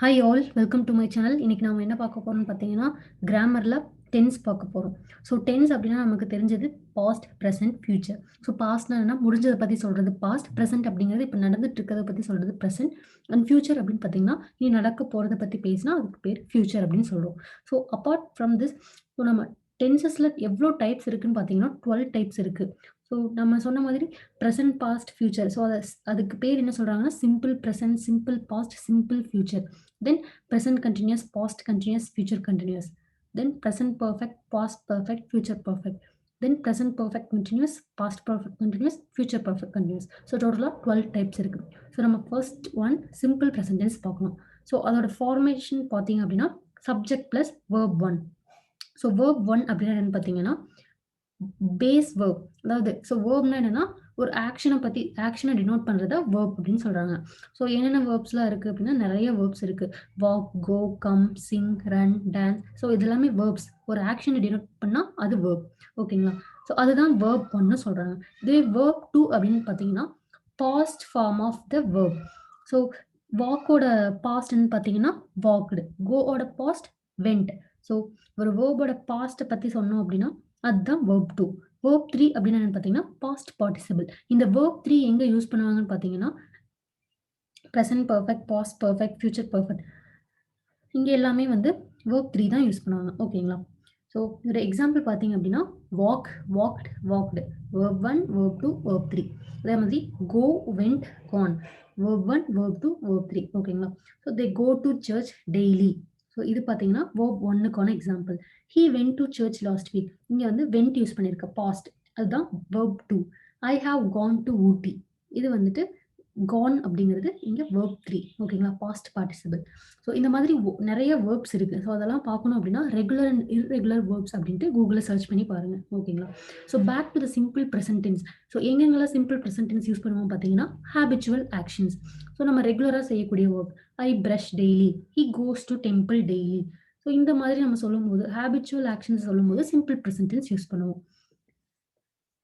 Hi all welcome to my channel. இன்னைக்கு நாம என்ன பார்க்க போறோம்னு பார்த்தீங்கன்னா, கிராமர்ல டென்ஸ் பார்க்க போறோம். ஸோ டென்ஸ் அப்படின்னா நமக்கு தெரிஞ்சது பாஸ்ட், பிரசன்ட், ஃபியூச்சர். ஸோ பாஸ்ட்னா என்ன? முடிஞ்சதை பத்தி சொல்றது பாஸ்ட். பிரசன்ட் அப்படிங்கிறது இப்போ நடந்துட்டு இருக்கிறத பத்தி சொல்றது பிரசன்ட். அண்ட் ஃபியூச்சர் அப்படின்னு பார்த்தீங்கன்னா, இனி நடக்க போறத பத்தி பேசினா அதுக்கு பேர் ஃபியூச்சர் அப்படின்னு சொல்றோம். So apart from this, so நம்ம டென்சஸ்ல எவ்வளோ டைப்ஸ் இருக்குன்னு பார்த்தீங்கன்னா 12 டைப்ஸ் இருக்கு. ஸோ நம்ம சொன்ன மாதிரி பிரசன்ட், பாஸ்ட், ஃபியூச்சர். ஸோ அதுக்கு பேர் என்ன சொல்றாங்கன்னா simple present, simple past, simple future. Then present continuous, past continuous, future continuous. Then present perfect, past perfect, future perfect. Then present perfect continuous, past perfect continuous, future perfect continuous. So total 12 types இருக்கு. So நம்ம first one simple present tense பார்க்கணும். So அதோட formation பார்த்தீங்க அப்படின்னா subject plus verb 1. So verb 1 அப்படின்னா என்னன்னு பார்த்தீங்கன்னா base verb. அதாவது ஸோ வேர்ப்னா என்னன்னா ஒரு ஆக்ஷனை டினோட் பண்றத வேர்ப் அப்படின்னு சொல்றாங்க. ஸோ என்னென்ன வேர்ப்ஸ்லாம் இருக்கு அப்படின்னா நிறைய வேர்ப்ஸ் இருக்கு. Walk, go, come, sing, run, dance. So இது எல்லாமே வேர்ப்ஸ். ஒரு ஆக்ஷனை டினோட் பண்ணா அது வேர்ப். ஓகேங்களா? ஸோ அதுதான் வேர்ப் ஒன்னு சொல்றாங்க. இதுவே வேர்ப் 2 அப்படின்னு பார்த்தீங்கன்னா past form of the verb. So வாக்கோட பாஸ்ட்னு பார்த்தீங்கன்னா வாக்டு, கோவோட பாஸ்ட் வெண்ட். ஸோ ஒரு வேர்போட பாஸ்ட்டை பத்தி சொன்னோம் அப்படின்னா அதுதான் verb 2. verb 3 அப்படின்னா என்னன்னு பார்த்தீங்கன்னா past participle. இந்த verb 3 எங்க யூஸ் பண்ணுவாங்கன்னு பார்த்தீங்கன்னா present perfect, past perfect, future perfect. இங்க எல்லாமே வந்து verb 3 தான் யூஸ் பண்ணுவாங்க. ஓகேங்களா? ஸோ இதோட எக்ஸாம்பிள் பார்த்தீங்க அப்படின்னா walk, walked, walked. verb 1, verb 2, verb 3. அதே மாதிரி go, went, gone. verb 1, verb 2, verb 3. ஓகேங்களா? So they go to church daily. So இது பார்த்தீங்கன்னா verb 1க்கான example. he went to church last week. இங்க வந்து went யூஸ் பண்ணியிருக்க பாஸ்ட். அதுதான் verb 2. I have gone to Ooty. இது வந்துட்டு gone அப்படிங்கிறது இங்க verb 3. ஓகேங்களா? Past participle. ஸோ இந்த மாதிரி நிறைய வேர்ப்ஸ் இருக்கு. ஸோ அதெல்லாம் பார்க்கணும் அப்படின்னா ரெகுலர் அண்ட் இர்ரெகுலர் வேர்ப்ஸ் அப்படின்ட்டு கூகுளில் சர்ச் பண்ணி பாருங்க. ஓகேங்களா? So back to the simple present tense. So எங்கெங்கெல்லாம் சிம்பிள் ப்ரெசன்ட் டென்ஸ் யூஸ் பண்ணுவோம் பார்த்தீங்கன்னா ஹேபிச்சுவல் ஆக்ஷன்ஸ். ஸோ நம்ம ரெகுலராக செய்யக்கூடிய verb. I brush daily, he goes to temple daily. So இந்த மாதிரி நம்ம சொல்லும்போது ஹேபிச்சுவல் ஆக்ஷன்ஸ் சொல்லும்போது சிம்பிள் ப்ரெசன்ட் டென்ஸ் யூஸ் பண்ணுவோம்.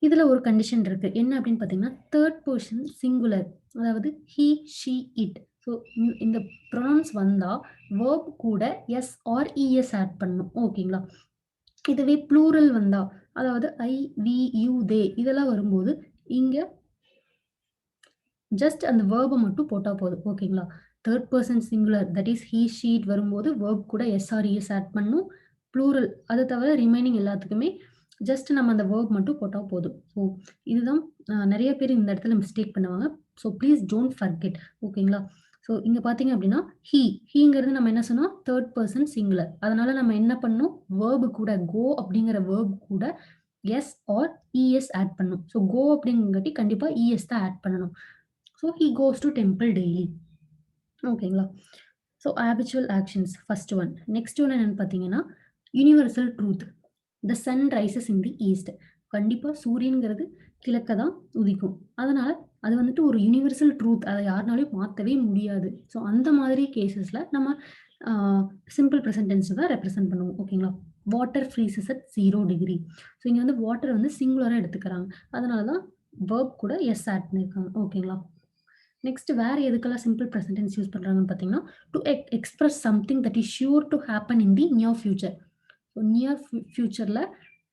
இதுல ஒரு கண்டிஷன் இருக்கு. என்ன அப்படின்னு பார்த்தீங்கன்னா தேர்ட் பர்சன் சிங்குலர். அதாவது ஹி, ஷி, இட். ஸோ இந்த ப்ரொனவுன்ஸ் வந்தா வேர்ப் கூட எஸ் ஆர் இஎஸ் ஆட் பண்ணணும். ஓகேங்களா? இதுவே ப்ளூரல் வந்தா அதாவது ஐ, வி, யூ, தே இதெல்லாம் வரும்போது இங்க ஜஸ்ட் அந்த வேர்பை மட்டும் போட்டா போதும். ஓகேங்களா? Third person singular that is he, she, it வரும்போது வேர்ப் கூட எஸ் ஆர் இஎஸ் ஆட் பண்ணணும். ப்ளூரல் அதை தவிர ரிமைனிங் எல்லாத்துக்குமே ஜஸ்ட் நம்ம அந்த வேர்ப் மட்டும் போட்டா போதும். ஸோ இதுதான் நிறைய பேர் இந்த இடத்துல மிஸ்டேக் பண்ணுவாங்க. So please don't forget. ஓகேங்களா? ஸோ இங்க பார்த்தீங்க அப்படின்னா ஹீங்கிறது நம்ம என்ன சொன்னோம் தேர்ட் பர்சன் சிங்குலர். அதனால நம்ம என்ன பண்ணணும் வேர்பு கூட கோ அப்படிங்கிற வேர்ப் கூட எஸ் ஆர் இஎஸ் ஆட் பண்ணணும். ஸோ கோ அப்படிங்காட்டி கண்டிப்பா இஎஸ் தான் ஆட் பண்ணணும். So he goes to temple daily. ஓகேங்களா? So habitual actions first one. Next one என்னன்னு பார்த்தீங்கன்னா universal truth. The sun rises in the east. கண்டிப்பா சூரியன்கிறது கிழக்க தான் உதிக்கும். அதனால அது வந்துட்டு ஒரு யூனிவர்சல் ட்ரூத். அதை யாருனாலையும் மாத்தவே முடியாது. ஸோ அந்த மாதிரி கேசஸ்ல நம்ம சிம்பிள் ப்ரெசன்ட் டென்ஸ் தான் ரெப்ரசென்ட் பண்ணுவோம். ஓகேங்களா? Water freezes at 0 degree. So இங்க வந்து வாட்டர் வந்து சிங்குலரா எடுத்துக்கிறாங்க. அதனால தான் வேர்ப் கூட எஸ் ஆட் பண்ணியிருக்காங்க. ஓகேங்களா? நெக்ஸ்ட் வேற எதுக்கெல்லாம் சிம்பிள் ப்ரெசன்ட் டென்ஸ் யூஸ் பண்றாங்கன்னு பார்த்தீங்கன்னா to express something that is sure to happen in the near future. Near ஃபியூச்சர்ல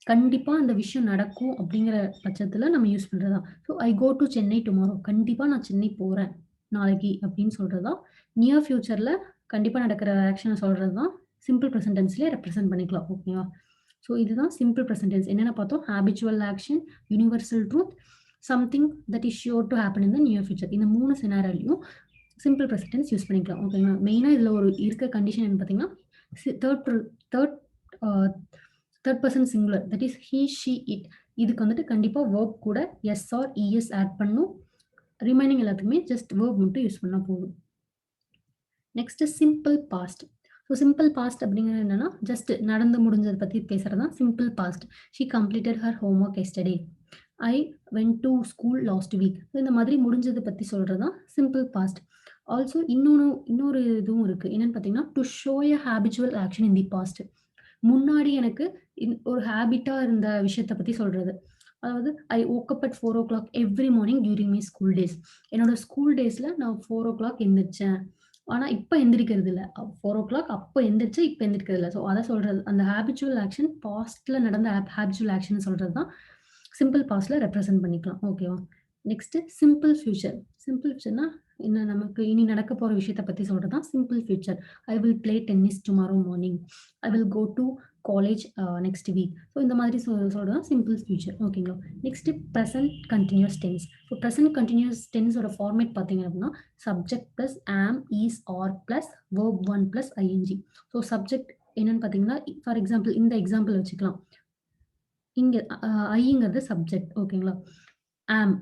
கண்டிப்பா அந்த விஷயம் நடக்கும் அப்படிங்கிற பட்சத்துல நம்ம யூஸ் பண்றதுதான். So I go to Chennai tomorrow. கண்டிப்பா நான் சென்னை போறேன் நாளைக்கு அப்படின்னு சொல்றதுதான். நியர் ஃபியூச்சர்ல கண்டிப்பா நடக்கிற ஆக்ஷனை சொல்றதுதான் சிம்பிள் ப்ரெசன்ட் டென்ஸ்லயே ரெப்ரசென்ட் பண்ணிக்கலாம். ஓகேவா? ஸோ இதுதான் சிம்பிள் ப்ரெசன்ட் டென்ஸ். என்னென்ன பார்த்தோம்? Habitual action, universal truth, something that is sure to happen in the near future. இந்த 3 சினாரியோலையும் சிம்பிள் ப்ரெசன்ட் டென்ஸ் யூஸ் பண்ணிக்கலாம். ஓகேங்களா? மெயினா இதுல ஒரு இருக்க கண்டிஷன் என்ன பார்த்தீங்கன்னா third third person singular that is he, she, it. இதுக்கு வந்துட்டு கண்டிப்பா வேர்ப் கூட எஸ் ஆர் இஎஸ் ஆட் பண்ணும். ரிமைனிங் எல்லாத்துக்குமே ஜஸ்ட் வேர்ப் மட்டும் யூஸ் பண்ணா போதும். Next simple past. So simple past அப்படிங்கிறது என்னன்னா ஜஸ்ட் நடந்து முடிஞ்சதை பத்தி பேசுறதுதான் simple past. She completed her home work yesterday. I went to school last week. இந்த மாதிரி முடிஞ்சதை பத்தி சொல்றதுதான் சிம்பிள் பாஸ்ட். ஆல்சோ இன்னொரு இதுவும் இருக்கு. என்னன்னு பார்த்தீங்கன்னா to show a habitual action in the past. முன்னாடி எனக்கு ஒரு ஹேபிட்டா இருந்த விஷயத்த பத்தி சொல்றது. அதாவது I woke up at 4 o'clock every morning during my school days. என்னோட ஸ்கூல் டேஸ்ல நான் 4 o'clock எந்திரிச்சேன். ஆனா இப்ப எந்திரிக்கிறது இல்ல. 4:00 அப்ப எந்திரிச்சு, இப்ப எந்திரிக்கிறது இல்ல. ஸோ அத சொல்றது. அந்த ஹேபிச்சுவல் ஆக்ஷன் பாஸ்ட்ல நடந்த ஹேபிச்சுவல் ஆக்ஷன் சொல்றது தான் சிம்பிள் பாஸ்ட்ல ரெப்ரசன்ட் பண்ணிக்கலாம். ஓகேவா? Next simple future. சிம்பிள் ஃபியூச்சர்னா என்ன நமக்கு இனி நடக்க போற விஷயத்த பத்தி சொல்றது தான் simple future. I will play tennis tomorrow morning. I will go to college next week. So இந்த மாதிரி சொல்றது தான் சிம்பிள் ஃபியூச்சர். ஓகேங்களா? Next present continuous tense. So present continuous டென்ஸோட ஃபார்மேட் பார்த்தீங்க அப்படின்னா subject plus am, is, are plus verb 1 plus ING. So subject என்னன்னு பார்த்தீங்கன்னா, ஃபார் எக்ஸாம்பிள் இந்த எக்ஸாம்பிள் வச்சுக்கலாம். இங்க ஐங்கிறது சப்ஜெக்ட். ஓகேங்களா? ஆம்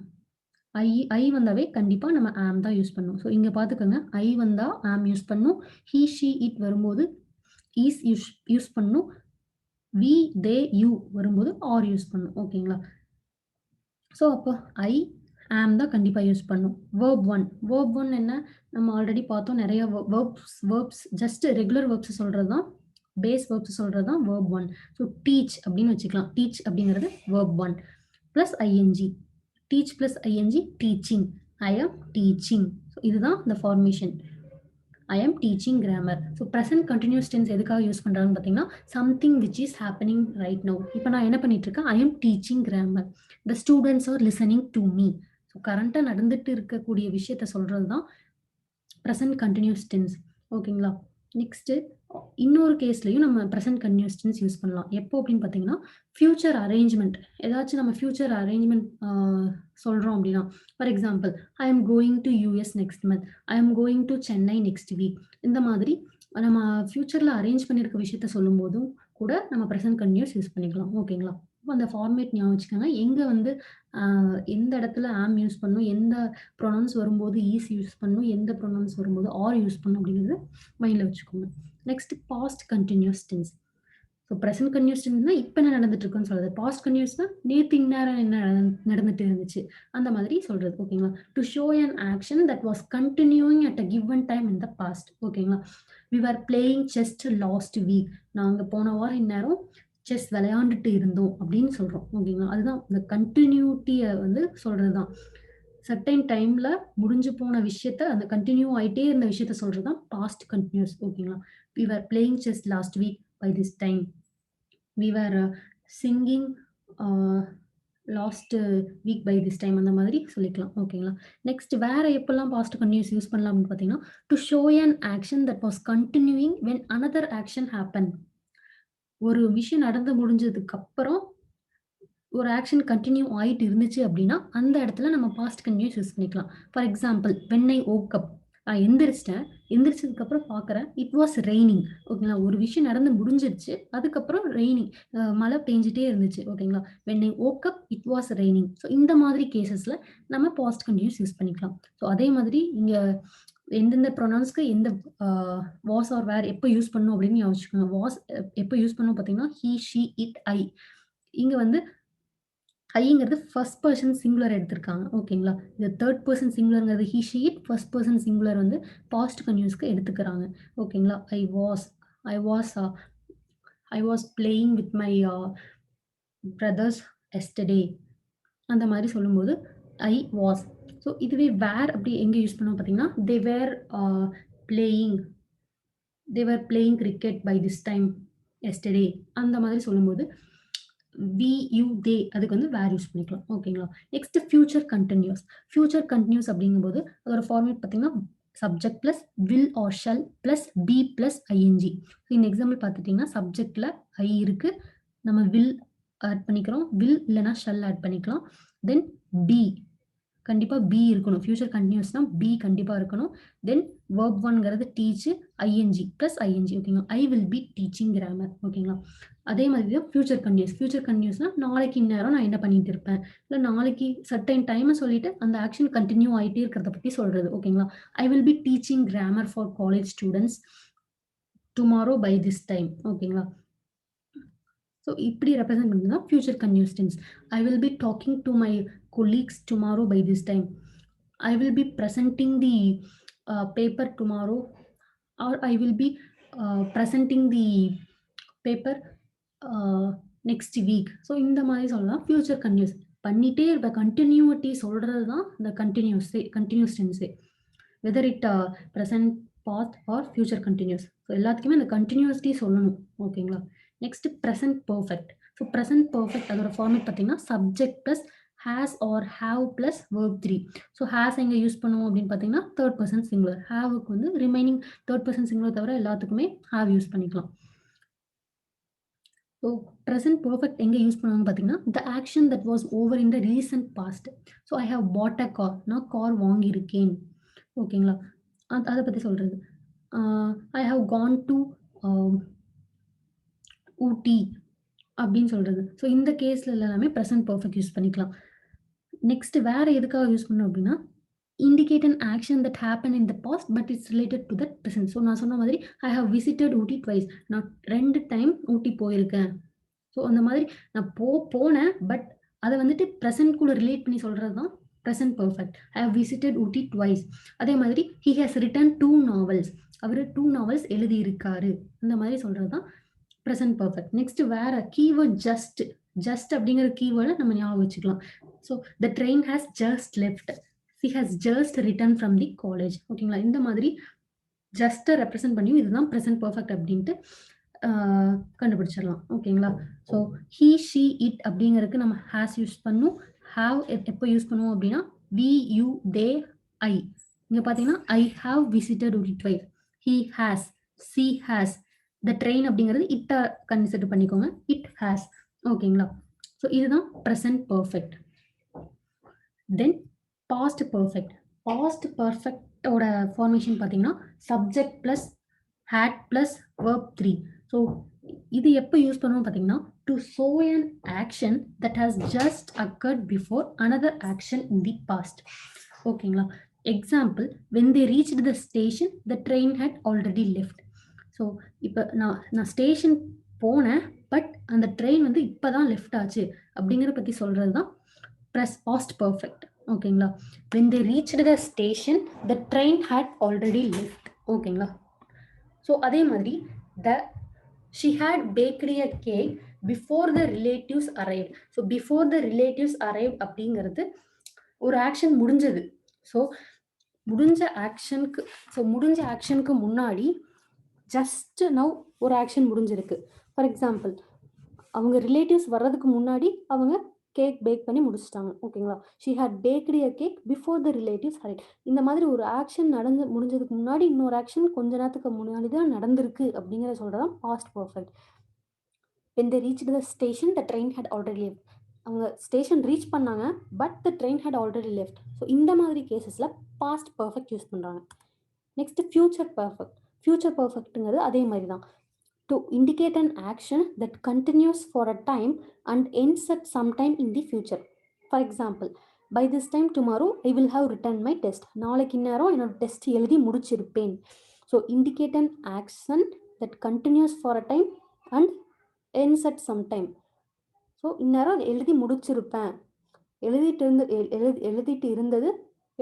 ஐ வந்தாவே கண்டிப்பா நம்ம ஆம் தான் யூஸ் பண்ணணும். ஸோ இங்க பார்த்துக்கோங்க. ஐ வந்தா ஆம் யூஸ் பண்ணணும். ஹி, ஷி, இட் வரும்போது ஈஸ் யூஸ் பண்ணணும். வி, தே, யூ வரும்போது ஆர் யூஸ் பண்ணணும். ஓகேங்களா? ஸோ அப்போ ஐ, ஆம் தான் கண்டிப்பா யூஸ் பண்ணணும். வேர்ப் 1 வேர்ப் 1 என்ன? நம்ம ஆல்ரெடி பார்த்தோம். நெறைய வேர்ப்ஸ் ஜஸ்ட் ரெகுலர் வேர்ப்ஸ் சொல்றது தான் பேஸ் வேர்ப்ஸ் சொல்றது தான் வேர்ப் 1. ஸோ டீச் அப்படின்னு வச்சுக்கலாம். டீச் அப்படிங்கிறது verb 1 plus ING. Teach plus ING teaching. I am teaching. So இதுதான் இந்த formation. I am teaching grammar. So present continuous tense எதுக்காக யூஸ் பண்ணுறாங்கன்னு பார்த்தீங்கன்னா something which is happening right now. இப்போ நான் என்ன பண்ணிட்டு இருக்கேன்? I am teaching grammar. The students are listening to me. So கரண்ட்டாக நடந்துட்டு இருக்கக்கூடிய விஷயத்த சொல்கிறது தான் ப்ரெசன்ட் கண்டினியூஸ் டென்ஸ். ஓகேங்களா? நெக்ஸ்ட்டு இன்னொரு கேஸ்லையும் நம்ம ப்ரெசன்ட் கண்டினியூஸ் டென்ஸ் யூஸ் பண்ணலாம். எப்போ அப்படின்னு பார்த்தீங்கன்னா ஃபியூச்சர் அரேஞ்ச்மெண்ட். ஏதாச்சும் நம்ம ஃபியூச்சர் அரேஞ்ச்மெண்ட் சொல்கிறோம் அப்படின்னா, for example I am going to US next month, I am going to Chennai next week. இந்த மாதிரி நம்ம ஃபியூச்சரில் அரேஞ்ச் பண்ணியிருக்க விஷயத்த சொல்லும்போதும் கூட நம்ம ப்ரெசன்ட் கண்டினியூஸ் யூஸ் பண்ணிக்கலாம். ஓகேங்களா? அப்போ அந்த ஃபார்மேட் ஞாபகம் வச்சுக்கோங்க. எங்கே வந்து எந்த இடத்துல ஆம் யூஸ் பண்ணணும், எந்த ப்ரொனவுன்ஸ் வரும்போது ஈஸ் யூஸ் பண்ணணும், எந்த ப்ரொனவுன்ஸ் வரும்போது ஆர் யூஸ் பண்ணணும் அப்படிங்கிறது மைண்டில் வச்சுக்கோங்க. Next past continuous tense. So present continuous டென்ஸ்னா இப்போ என்ன நடந்துட்டு இருக்குன்னு சொல்றது. பாஸ்ட் கண்டினியூஸ்னா நேற்று இந்நேரம் என்ன நடந்துட்டு இருந்துச்சு அந்த மாதிரி சொல்றது. ஓகேங்களா? To show an action that was continuing at a given time in the past. ஓகேங்களா? We are playing chess last week. நாங்கள் போன வாரம் இந்நேரம் செஸ் விளையாண்டுட்டு இருந்தோம் அப்படின்னு சொல்றோம். ஓகேங்களா? அதுதான் இந்த கண்டினியூட்டியை வந்து சொல்றது தான். சர்டைன் டைம்ல முடிஞ்சு போன விஷயத்த அந்த கண்டினியூ ஆயிட்டே இருந்த விஷயத்த சொல்றது தான் பாஸ்ட் கண்டினியூஸ். ஓகேங்களா? We are playing chess last week by this time. We are singing last week by this time. அந்த மாதிரி சொல்லிக்கலாம். ஓகேங்களா? நெக்ஸ்ட் வேற எப்பெல்லாம் பாஸ்ட் கண்டினியூஸ் யூஸ் பண்ணலாம் அப்படின்னு பார்த்தீங்கன்னா, to show an action that was continuing when another action happen. ஒரு விஷயம் நடந்து முடிஞ்சதுக்கு அப்புறம் ஒரு ஆக்ஷன் கன்டின்யூ ஆயிட்டு இருந்துச்சு அப்படின்னா, அந்த இடத்துல நம்ம பாஸ்ட் கன்டினியூஸ் யூஸ் பண்ணிக்கலாம். For example when I woke அப். நான் எந்திரிச்சிட்டேன். எந்திரிச்சதுக்கப்புறம் பார்க்குறேன். It was raining. ஓகேங்களா? ஒரு விஷயம் நடந்து முடிஞ்சிருச்சு. அதுக்கப்புறம் ரெய்னிங் மழை பெஞ்சுட்டே இருந்துச்சு. ஓகேங்களா? When I woke up it was raining. So இந்த மாதிரி கேஸஸ்ல நம்ம பாஸ்ட் கன்டினியூஸ் யூஸ் பண்ணிக்கலாம். ஸோ அதே மாதிரி இங்க எந்தெந்த ப்ரொனவுன்ஸ்க்கு எந்த வாஸ் ஆர் வேர் எப்போ யூஸ் பண்ணணும் அப்படின்னு யோசிச்சுக்கோங்க. வாஸ் எப்போ யூஸ் பண்ணணும் பார்த்தீங்கன்னா, ஹி, ஷி, இட், ஐ. இங்க வந்து ஐங்கிறது ஃபர்ஸ்ட் பெர்சன் சிங்குலர் எடுத்திருக்காங்க. ஓகேங்களா? இந்த தேர்ட் பெர்சன் சிங்குலர்ங்கிறது he, she, it. First person singular வந்து பாஸ்ட் கன்டினியூஸ்க்கு எடுத்துக்கிறாங்க. ஓகேங்களா? I was I was playing with my brothers yesterday. அந்த மாதிரி சொல்லும்போது ஐ வாஸ். ஸோ இதுவே வேர் அப்படி எங்க யூஸ் பண்ணுவோம் பார்த்தீங்கன்னா, they were playing playing cricket by this time yesterday. அந்த மாதிரி சொல்லும்போது வி, யூ, தே அதுக்கு வந்து வேர் யூஸ் பண்ணிக்கலாம். ஓகேங்களா? Next future continuous. Future continuous அப்படிங்கும்போது அதோட ஃபார்மேட் பார்த்தீங்கன்னா subject plus will or shall plus be plus ING. இந்த எக்ஸாம்பிள் பார்த்துட்டீங்கன்னா சப்ஜெக்ட்ல ஐ இருக்கு. நம்ம வில் ஆட் பண்ணிக்கிறோம். வில் இல்லைனா ஷல் ஆட் பண்ணிக்கலாம். தென் பி கண்டிப்பா பி இருக்கணும். ஃபியூச்சர் கன்டினியூஸ்னா பி கண்டிப்பா இருக்கணும். தென் வெர்ப் 1ங்கிறது டீச் ஐஎன்ஜி பிளஸ் ஐஎன்ஜி. ஓகேங்களா? I will be teaching grammar. ஓகேங்களா? அதே மாதிரி தான் ஃபியூச்சர் கன்டினியூஸ். ஃபியூச்சர் கன்டினியூஸ்னா நாளைக்கு இந்நேரம் நான் என்ன பண்ணிட்டு இருப்பேன், இல்லை நாளைக்கு சர்டைன் டைமை சொல்லிட்டு அந்த ஆக்ஷன் கண்டினியூ ஆகிட்டே இருக்கிறத பற்றி சொல்றது. ஓகேங்களா? I will be teaching grammar for college students tomorrow by this time. ஓகேங்களா? ஸோ இப்படி ரெப்ரசென்ட் பண்ணி தான் future continuous tense. I will be talking to my colleagues tomorrow by this time. I will be presenting the paper tomorrow, or I will be presenting the paper next week. So இந்த மாதிரி சொல்லலாம். Future continuous பண்ணிட்டே இருப்ப continuity சொல்றது தான் இந்த continuous டென்ஸே. Whether it present past or future continuous. So எல்லாத்துக்குமே அந்த கண்டினியூசிட்டி சொல்லணும். ஓகேங்களா? Next present perfect. So present perfect அதோட ஃபார்மேட் பார்த்தீங்கன்னா subject plus has or have plus verb 3. So has எங்கே யூஸ் பண்ணுவோம் அப்படின்னு பார்த்தீங்கன்னா தேர்ட் பர்சன் சிங்குலர். ஹாவுக்கு வந்து ரிமைனிங் தேர்ட் பர்சன் சிங்குலர் தவிர எல்லாத்துக்குமே ஹாவ் யூஸ் பண்ணிக்கலாம். ஸோ ப்ரெசன்ட் பர்ஃபெக்ட் எங்கே யூஸ் பண்ணுவாங்க பார்த்தீங்கன்னா the action that was over in the recent past. So I have bought a car, நான் கார் வாங்கியிருக்கேன். ஓகேங்களா? அதை பற்றி சொல்கிறது. I have gone to Ooty அப்படின்னு சொல்கிறது. ஸோ இந்த கேஸில் எல்லாமே ப்ரெசன்ட் பர்ஃபெக்ட் யூஸ் பண்ணிக்கலாம். நெக்ஸ்ட் வேறு எதுக்காக யூஸ் பண்ணோம் அப்படின்னா indicate an action that happened in the past but it's related to the present. So நான் சொன்ன மாதிரி I have visited Ooty twice, நான் 2 டைம் ஊட்டி போயிருக்கேன். ஸோ அந்த மாதிரி நான் போனேன் பட் அதை வந்துட்டு ப்ரெசன்ட் கூட ரிலேட் பண்ணி சொல்கிறது தான் present perfect. I have visited Ooty twice. அதே மாதிரி ஹி ஹேஸ் ரிட்டன் 2 நாவல்ஸ், அவர் 2 நாவல்ஸ் எழுதியிருக்காரு. அந்த மாதிரி சொல்கிறது தான் ப்ரெசன்ட் பர்ஃபெக்ட். நெக்ஸ்ட் வேற கீவேர்ட் ஜஸ்ட் அப்படிங்கிற கீவேர்டை நம்ம ஞாபகம் வச்சுக்கலாம். So the train has just left, he has just returned from the college. ஓகேங்களா? இந்த மாதிரி ஜஸ்ட்டை ரெப்ரசென்ட் பண்ணி இதுதான் ப்ரெசன்ட் பர்ஃபெக்ட் அப்படின்ட்டு கண்டுபிடிச்சிடலாம். ஓகேங்களா? ஸோ he she it அப்படிங்கிறதுக்கு நம்ம ஹேஸ் யூஸ் பண்ணும். ஹாவ் எப்போ யூஸ் பண்ணுவோம் அப்படின்னா we you they I. இங்கே பார்த்தீங்கன்னா I have visited Ooty twice, he has, she has, the train அப்படிங்கிறது இட்டை கன்சிடர் பண்ணிக்கோங்க, it has. ஓகேங்களா? ஸோ இதுதான் present perfect. Then past perfect. Past பர்ஃபெக்டோட ஃபார்மேஷன் பார்த்தீங்கன்னா subject plus had plus verb 3. So இது எப்போ யூஸ் பண்ணுவோம் பார்த்தீங்கன்னா to show an action that has just occurred before another action in the past. ஓகேங்களா? Example when they reached the station the train had already left. So இப்போ நான் station போனேன் but அந்த train வந்து இப்போ தான் லெஃப்ட் ஆச்சு அப்படிங்கிறத பற்றி சொல்கிறது தான் பாஸ்ட் பர்ஃபெக்ட். ஓகேங்களா? when they reached the station the train had already left. ஓகேங்களா? ஸோ அதே மாதிரி she had baked a cake before the relatives arrived. So before the relatives arrived அப்படிங்கிறது ஒரு ஆக்ஷன் முடிஞ்சது. ஸோ முடிஞ்ச ஆக்ஷனுக்கு முன்னாடி ஜஸ்ட் நவ் ஒரு ஆக்ஷன் முடிஞ்சிருக்கு. ஃபார் எக்ஸாம்பிள் அவங்க ரிலேட்டிவ்ஸ் வர்றதுக்கு முன்னாடி அவங்க கேக் பேக் பண்ணி முடிச்சிட்டாங்க. ஓகேங்களா? She had baked a cake before the relatives arrived. இந்த மாதிரி ஒரு ஆக்ஷன் முடிஞ்சதுக்கு முன்னாடி இன்னொரு ஆக்ஷன் கொஞ்ச நேரத்துக்கு முன்னாடி தான் நடந்திருக்கு அப்படிங்கிறத சொல்கிறது தான் past perfect. when they reached the station the train had already left. அவங்க ஸ்டேஷன் ரீச் பண்ணாங்க but the train had already left. So இந்த மாதிரி கேசஸில் பாஸ்ட் பர்ஃபெக்ட் யூஸ் பண்ணுறாங்க. Next future perfect. ஃபியூச்சர் பர்ஃபெக்ட்டுங்கிறது அதே மாதிரி தான் to indicate an action that continues for a time and ends at some time in the future. For example, by this time tomorrow I will have written my test. நாளைக்கு இந்நேரம் என்னோட test எழுதி முடிச்சிருப்பேன். So indicate an action that continues for a time and ends at some time. So இந்நேரம் எழுதி முடிச்சிருப்பேன், எழுதிட்டு இருந்தது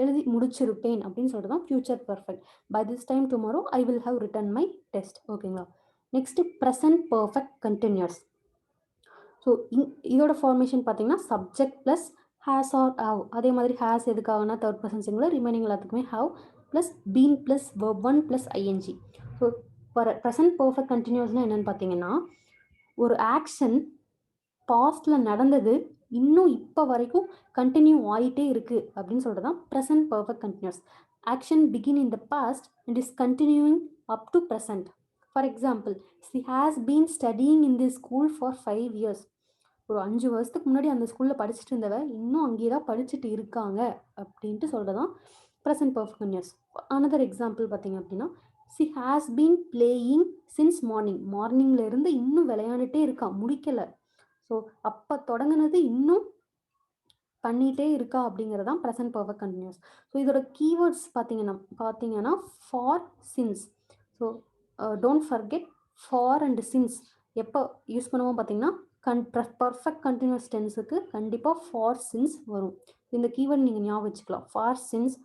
எழுதி முடிச்சிருப்பேன் அப்படின்னு சொல்கிறது தான் future perfect. By this time tomorrow I will have written my test. ஓகேங்களா? Next present perfect continuous. So இதோட ஃபார்மேஷன் பார்த்தீங்கன்னா subject plus has or have. அதே மாதிரி ஹேஸ் எதுக்காகனா தேர்ட் பர்சன் சிங்குலர், ரிமைனிங் எல்லாத்துக்குமே have plus been plus verb 1 plus ING. So present perfect கண்டினியூஸ்னால் என்னென்னு பார்த்தீங்கன்னா ஒரு ஆக்ஷன் பாஸ்டில் நடந்தது இன்னும் இப்போ வரைக்கும் கண்டினியூ ஆகிட்டே இருக்குது அப்படின்னு சொல்கிறது தான் present perfect continuous. Action begin in the past and is continuing up to present. For example she has been studying in this school for 5 years. ஒரு 5 வருஷத்துக்கு முன்னாடி அந்த ஸ்கூலில் படிச்சுட்டு இருந்தவ இன்னும் அங்கேயே தான் படிச்சுட்டு இருக்காங்க அப்படின்ட்டு சொல்கிறது தான் present perfect continuous. Another example பார்த்தீங்க அப்படின்னா she has been playing since மார்னிங்லேருந்து இன்னும் விளையாண்டுட்டே இருக்கா, முடிக்கலை. ஸோ அப்போ தொடங்கினது இன்னும் பண்ணிகிட்டே இருக்கா அப்படிங்கிறது தான் ப்ரெசன்ட் பர்ஃபெக்ட் கண்டினியூஸ். ஸோ இதோட கீவேர்ட்ஸ் பார்த்தீங்கன்னா for, since. So don't forget for and since எப்போ யூஸ் பண்ணுவோம் பார்த்தீங்கன்னா பர்ஃபெக்ட் கண்டினியூஸ் டென்ஸுக்கு கண்டிப்பாக ஃபார் சின்ஸ் வரும். இந்த கீவேர்ட் நீங்கள் ஞாபகம் வச்சுக்கலாம். ஃபார் சின்ஸ்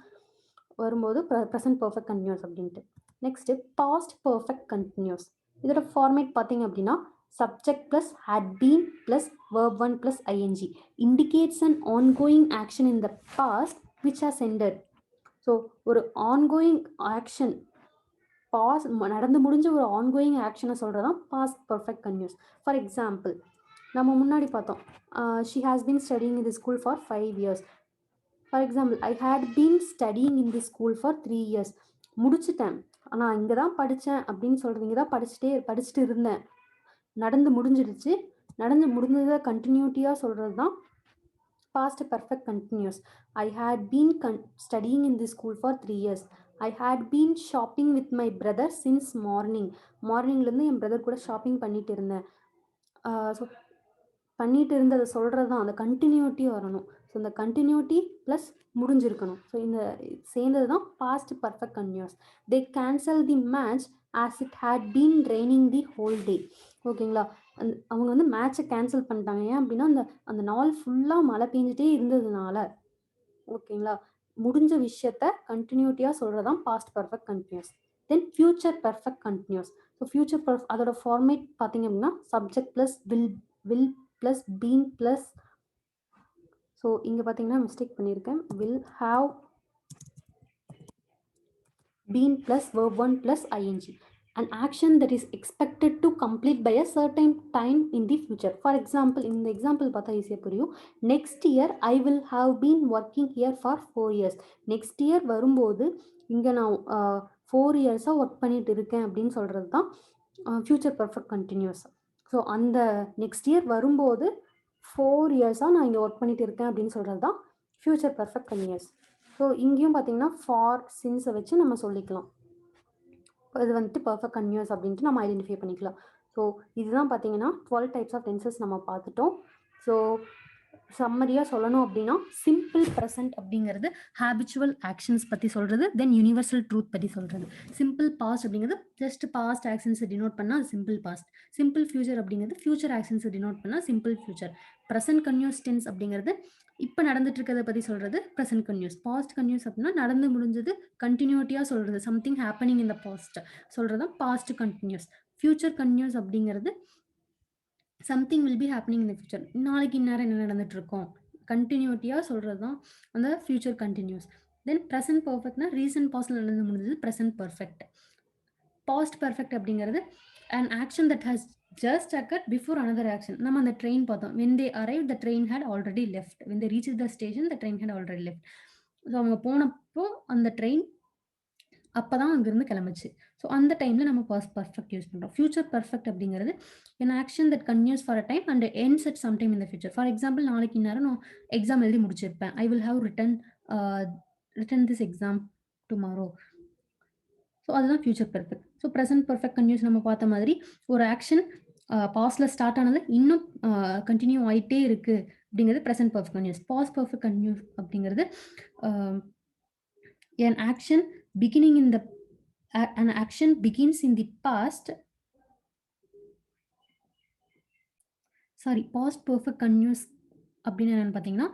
வரும்போது ப்ரெசன்ட் பர்ஃபெக்ட் கண்டினியூஸ் அப்படின்ட்டு. Next past perfect continuous. இதோட ஃபார்மேட் பார்த்தீங்க அப்படின்னா subject plus had been plus verb 1 plus ing indicates an ongoing action in the past which has ended. So ஒரு ongoing action பாஸ்ட் நடந்து முடிஞ்ச ஒரு ongoing ஆக்ஷனை சொல்கிறது தான் past perfect continuous. For example நம்ம முன்னாடி பார்த்தோம், she has been studying in the school for 5 years. For example I had been studying in the school for 3 years. முடிச்சுட்டேன், ஆனால் இங்கே தான் படித்தேன் அப்படின்னு சொல்கிறது, இங்கே தான் படிச்சுட்டு இருந்தேன், நடந்து முடிஞ்சிடுச்சு. நடந்து முடிஞ்சதை கண்டினியூட்டியாக சொல்கிறது தான் past perfect continuous. I had been studying in the school for 3 years. I had been shopping with my brother since morning. மார்னிங்லேருந்து என் பிரதர் கூட ஷாப்பிங் பண்ணிட்டு இருந்தேன். ஸோ பண்ணிட்டு இருந்ததை சொல்கிறது தான், அந்த கண்டினியூட்டி வரணும். ஸோ இந்த கண்டினியூட்டி ப்ளஸ் முடிஞ்சிருக்கணும். ஸோ இந்த சேர்ந்தது தான் past perfect continuous. They cancel the match as it had been raining the whole day. ஓகேங்களா, அவங்க வந்து மேட்சை கேன்சல் பண்ணிட்டாங்க. ஏன் அப்படின்னா அந்த நாள் ஃபுல்லாக மழை பெஞ்சிட்டே இருந்ததுனால. ஓகேங்களா, முடிஞ்ச விஷயத்த கண்டினியூட்டியாக சொல்கிறது தான் past perfect continuous. Then future perfect continuous. So future அதோட ஃபார்மேட் பார்த்தீங்க அப்படின்னா subject plus will plus been plus, so இங்கே பார்த்தீங்கன்னா மிஸ்டேக் பண்ணியிருக்கேன், will have been plus verb 1 plus ing. An action that is expected to complete by a certain time in the future. For example, in the example பார்த்தா ஈஸியாக புரியும். next year I will have been working here for 4 years. next year வரும்போது இங்கே நான் 4 இயர்ஸாக work பண்ணிட்டு இருக்கேன் அப்படின்னு சொல்கிறது தான் ஃபியூச்சர் பர்ஃபெக்ட் கண்டினியூஸ். ஸோ அந்த நெக்ஸ்ட் இயர் வரும்போது 4 இயர்ஸாக நான் இங்கே ஒர்க் பண்ணிட்டு இருக்கேன் அப்படின்னு சொல்கிறது தான் ஃபியூச்சர் பர்ஃபெக்ட் கண்டினியூஸ். ஸோ இங்கேயும் பார்த்தீங்கன்னா ஃபார் சின்ஸை வச்சு நம்ம சொல்லிக்கலாம், இது வந்துட்டு பர்ஃபெக்ட் கன்யூஸ் அப்படின்ட்டு நம்ம ஐடென்டிஃபை பண்ணிக்கலாம். ஸோ இதுதான் பார்த்தீங்கன்னா 12 டைப்ஸ் ஆஃப் டென்சஸ் நம்ம பார்த்துட்டோம். ஸோ சம்மரியாக சொல்லணும் அப்படின்னா சிம்பிள் ப்ரெசன்ட் அப்படிங்கிறது ஹேபிச்சுவல் ஆக்ஷன்ஸ் பற்றி சொல்கிறது, தென் யூனிவர்சல் ட்ரூத் பற்றி சொல்கிறது. சிம்பிள் பாஸ்ட் அப்படிங்கிறது ஜஸ்ட் பாஸ்ட் ஆக்ஷன்ஸை டினோட் பண்ணால் அது சிம்பிள் பாஸ்ட். சிம்பிள் ஃபியூச்சர் அப்படிங்கிறது ஃபியூச்சர் ஆக்ஷன்ஸை டினோட் பண்ணால் சிம்பிள் ஃபியூச்சர். ப்ரெசன்ட் கன்யூஸ் டென்ஸ் அப்படிங்கிறது இப்போ நடந்துட்டு இருக்கிறத பற்றி சொல்கிறது ப்ரெசன்ட் கன்யூஸ். பாஸ்ட் கன்யூஸ் அப்படின்னா நடந்து முடிஞ்சது கண்டினியூட்டியாக சொல்கிறது, something happening in the past சொல்கிறது தான் பாஸ்ட் கண்டினியூஸ். ஃபியூச்சர் கன்யூஸ் அப்படிங்கிறது something will be happening in the future, நாளைக்கு இந்நேரம் என்ன நடந்துட்டு இருக்கோம் கண்டினியூட்டியாக சொல்கிறது தான் அந்த future continuous. Then present perfect recent பாஸ்டில் நடந்து முடிஞ்சது ப்ரெசன்ட் பர்ஃபெக்ட். பாஸ்ட் பர்ஃபெக்ட் அப்படிங்கிறது an action that has just occurred before another action. நம்ம அந்த ட்ரெயின் பார்த்தோம், when they arrived the train had already left, when they reached the station the train had already left. So அவங்க போனப்போ அந்த train அப்போ தான் அங்கேருந்து கிளம்பிச்சு. ஸோ அந்த டைமில் நம்ம பாஸ்ட் பர்ஃபெக்ட் யூஸ் பண்ணுறோம். ஃபியூச்சர் பர்ஃபெக்ட் அப்படிங்கிறது an action that continues for a time and ends at some time in the future. For example நாளைக்கு நேரம் நான் எக்ஸாம் எழுதி முடிச்சிருப்பேன், I will have written this exam tomorrow. So அதுதான் future perfect. So present perfect continuous நம்ம பார்த்த மாதிரி ஒரு ஆக்ஷன் பாஸ்டில் ஸ்டார்ட் ஆனது இன்னும் கண்டினியூ ஆகிட்டே இருக்குது அப்படிங்கிறது ப்ரெசன்ட் பர்ஃபெக்ட் கன்யூஸ். பாஸ்ட் பர்ஃபெக்ட் கன்யூஸ் அப்படிங்கிறது an action beginning in the an action begins in the past. Past perfect continuous அப்படின்னு என்னென்னு பார்த்தீங்கன்னா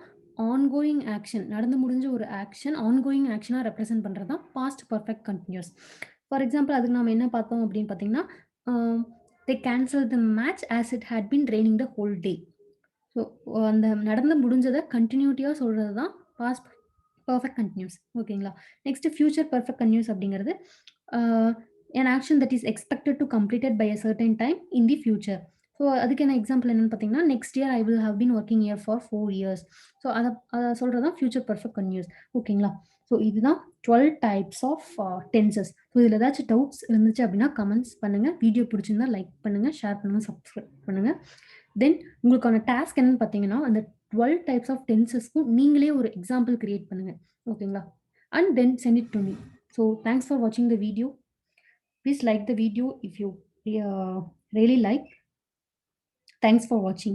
ஆன்கோயிங் ஆக்ஷன், நடந்து முடிஞ்ச ஒரு ஆக்ஷன் ஆன்கோயிங் ஆக்ஷனாக ரெப்ரசென்ட் பண்ணுறது தான் past perfect continuous. For example அதுக்கு நம்ம என்ன பார்த்தோம் அப்படின்னு பார்த்தீங்கன்னா they cancelled the match as it had been raining the whole day. So அந்த நடந்து முடிஞ்சதை கண்டினியூட்டியாக சொல்கிறது தான் பாஸ்ட் பர்ஃபெக்ட் கண்டினியூஸ். ஓகேங்களா, நெக்ஸ்ட் ஃபியூச்சர் பர்ஃபெக்ட் கண்டினியூஸ் அப்படிங்கிறது an action that is expected to completed by a certain time in the future. So அதுக்கு என்ன example என்னென்னு பார்த்தீங்கன்னா next year I will have been working year for 4 years. ஸோ அதை சொல்கிறது தான் ஃபியூச்சர் பர்ஃபெக்ட் கன்யூஸ். ஓகேங்களா, ஸோ இதுதான் 12 டைப்ஸ் ஆஃப் டென்சஸ். ஸோ இதில் ஏதாச்சும் டவுட்ஸ் இருந்துச்சு அப்படின்னா கமெண்ட்ஸ் பண்ணுங்கள், வீடியோ பிடிச்சிருந்தா லைக் பண்ணுங்கள், ஷேர் பண்ணுங்கள், சப்ஸ்கிரைப் பண்ணுங்கள். தென் உங்களுக்கான டாஸ்க் என்னன்னு பார்த்தீங்கன்னா அந்த 12 டைப்ஸ் ஆஃப் டென்சஸ்க்கும் நீங்களே ஒரு எக்ஸாம்பிள் கிரியேட் பண்ணுங்கள். ஓகேங்களா, and then send it to me. So thanks for வாட்சிங் the video. Please like the video if you really like. Thanks for watching.